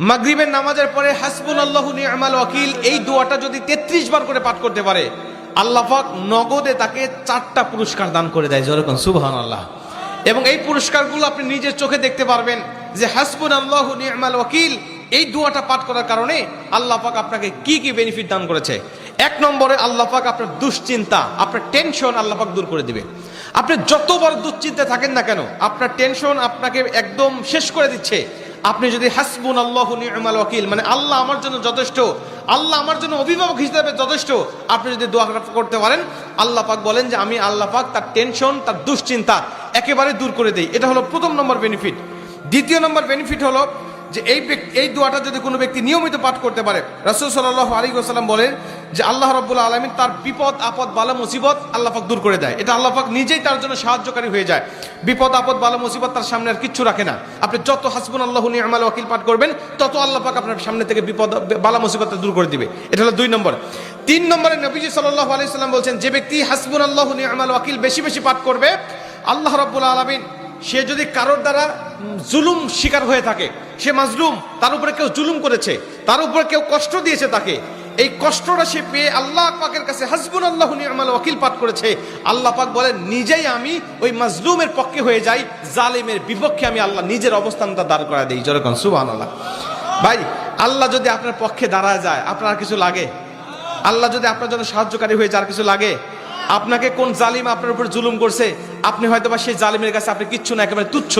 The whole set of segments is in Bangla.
মাগরিবের নামাজের পরে হাসবুনাল্লাহু নি'মাল ওয়াকিল এই দোয়াটা যদি 33 বার করে পাঠ করতে পারে, আল্লাহ পাক নগদে তাকে 4টা পুরস্কার দান করে দেয়। যেরকম সুবহানাল্লাহ। এবং এই পুরস্কারগুলো আপনি নিজের চোখে দেখতে পারবেন যে হাসবুনাল্লাহু নি'মাল ওয়াকিল এই দোয়াটা পাঠ করার কারণে আল্লাহ পাক আপনাকে কি কি বেনিফিট দান করেছে। 1 নম্বরে আল্লাহ পাক আপনার দুশ্চিন্তা, আপনার টেনশন আল্লাহ পাক দূর করে দিবে। আপনি যত বড় দুশ্চিন্তায় থাকেন না কেন, আপনার টেনশন আপনাকে একদম শেষ করে দিচ্ছে। আপনি যদি হাসবুনাল্লাহু নি'মাল ওয়াকিল মানে আল্লাহ আমার জন্য যথেষ্ট, আল্লাহ আমার জন্য অভিভাবক হিসেবে যথেষ্ট, আপনি যদি দোয়া করতে পারেন, আল্লাহ পাক বলেন যে আমি আল্লাহ পাক তার টেনশন, তার দুশ্চিন্তা একেবারে দূর করে দেই। এটা হলো প্রথম নম্বর বেনিফিট। দ্বিতীয় নম্বর বেনিফিট হলো যে এই দোয়াটা যদি কোনো ব্যক্তি নিয়মিত পাঠ করতে পারে, রাসূল সাল্লাল্লাহু আলাইহি ওয়াসাল্লাম বলেন যে আল্লাহ রাব্বুল আলামিন তার বিপদ আপদ বালা মুসিবত আল্লাহ পাক দূর করে দেয়। এটা আল্লাহ পাক নিজেই তার জন্য সাহায্যকারী হয়ে যায়। বিপদ আপদ বালা মুসিবত তার সামনে আর কিচ্ছু রাখে না। আপনি যত হাসবুনাল্লাহু নি'মাল ওয়াকিল পাঠ করবেন, তত আল্লাহ পাক আপনার সামনে থেকে বিপদ বালা মুসিবত দূর করে দিবে। এটা হলো 2 নম্বর। 3 নম্বরে নবীজি সাল্লাল্লাহু আলাইহি ওয়াসাল্লাম বলছেন, যে ব্যক্তি হাসবুনাল্লাহু নি'মাল ওয়াকিল বেশি বেশি পাঠ করবে, আল্লাহ রাব্বুল আলামিন সে যদি কারোর দ্বারা জুলুম শিকার হয়ে থাকে, সে মাজলুম, তার উপরে কেউ জুলুম করেছে, তার উপরে কেউ কষ্ট দিয়েছে, তাকে এই কষ্টটা সে পেয়ে আল্লাহ পাকের কাছে হাসবুনাল্লাহু নি'মাল ওয়াকিল পাঠ করেছে, আল্লাহ পাক বলেন নিজেই আমি ওই মাজলুমের পক্ষে হয়ে যাই, জালিমের বিপক্ষে আমি আল্লাহ নিজের অবস্থানটা দাঁড় করা দেই। যেরকম সুবহানাল্লাহ। ভাই, আল্লাহ যদি আপনার পক্ষে দাঁড়ায় যায়, আপনার আর কিছু লাগে? আল্লাহ যদি আপনার জন্য সাহায্যকারী হয়ে যায়, আর কিছু লাগে? আপনাকে কোন জালিম আপনার উপর জুলুম করছে, আপনি হয়তো বা সেই জালিমের কাছে আপনি কিচ্ছু না, একেবারে তুচ্ছ,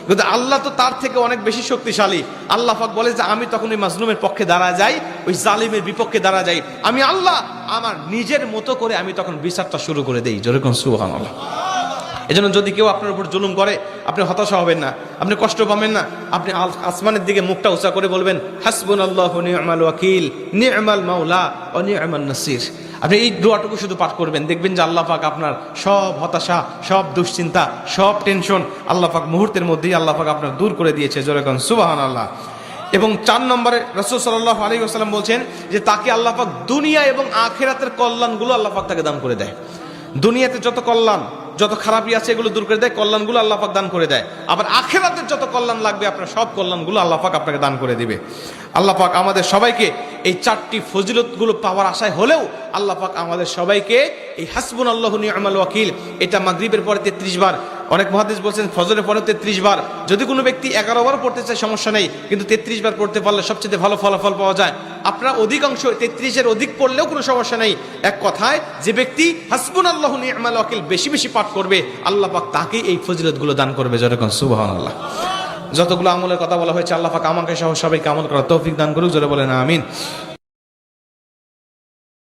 কিন্তু আল্লাহ তো তার থেকে অনেক বেশি শক্তিশালী। আল্লাহ পাক বলে যে আমি তখন ওই মাজলুমের পক্ষে দাঁড়া যাই, ওই জালিমের বিপক্ষে দাঁড়া যাই, আমি আল্লাহ আমার নিজের মতো করে আমি তখন বিচারটা শুরু করে দেই। যেরকম সুবহানাল্লাহ। এজন্য যদি কেউ আপনার উপর জুলুম করে, আপনি হতাশা হবেন না, আপনি কষ্ট পাবেন না, আপনি আসমানের দিকে মুখটা উঁচা করে বলবেন হাসবুনাল্লাহু নি'মাল ওয়াকিল নি'মাল মাওলা ওয়া নি'মান নাসির। আপনি এই দোয়াটুকু শুধু পাঠ করবেন, দেখবেন যে আল্লাহ পাক আপনার সব হতাশা, সব দুশ্চিন্তা, সব টেনশন আল্লাহ পাক মুহূর্তের মধ্যেই আল্লাহ পাক আপনার দূর করে দিয়েছে। যেরকম সুবহানাল্লাহ। এবং 4 নম্বরে রাসূল সাল্লাল্লাহু আলাইহি ওয়াসাল্লাম বলছেন যে তাকে আল্লাহ পাক দুনিয়া এবং আখিরাতের কল্যাণগুলো আল্লাহ পাক তাকে দান করে দেয়। দুনিয়াতে যত কল্যাণ, যত খারাপই আছে এগুলো দূর করে দেয়, কল্যাণগুলো আল্লাহ পাক দান করে দেয়। আবার আখিরাতের যত কল্যাণ লাগবে আপনার সব কল্যাণগুলো আল্লাহ পাক আপনাকে দান করে দিবে। আল্লাহ পাক আমাদের সবাইকে এই 4টি ফজিলতগুলো পাওয়ার আশায় হলেও আল্লাহ পাক আমাদের সবাইকে এই হাসবুনাল্লাহু নি'মাল ওয়াকিল এটা মাগরিবের পরে 33 বার, অনেক মুহাদ্দিস বলছেন ফজরের পরে 33 বার, যদি কোনো ব্যক্তি 11 বার পড়তে চায় সমস্যা নেই, কিন্তু 33 বার পড়তে পারলে সবচেয়ে ভালো ফলাফল পাওয়া যায়। আপনারা অধিকাংশ 33-এর অধিক পড়লেও কোনো সমস্যা নেই। এক কথায় যে ব্যক্তি হাসবুনাল্লাহু নি'মাল ওয়াকিল বেশি বেশি পাঠ করবে, আল্লাহ পাক তাকে এই ফজিলতগুলো দান করবে। যেরকম সুবহানাল্লাহ। যতগুলো আমলের কথা বলা হয়েছে, আল্লাহ পাক আমাকে সহ সবাইকে আমল করার তৌফিক দান করুক। জোরে বলেন আমিন।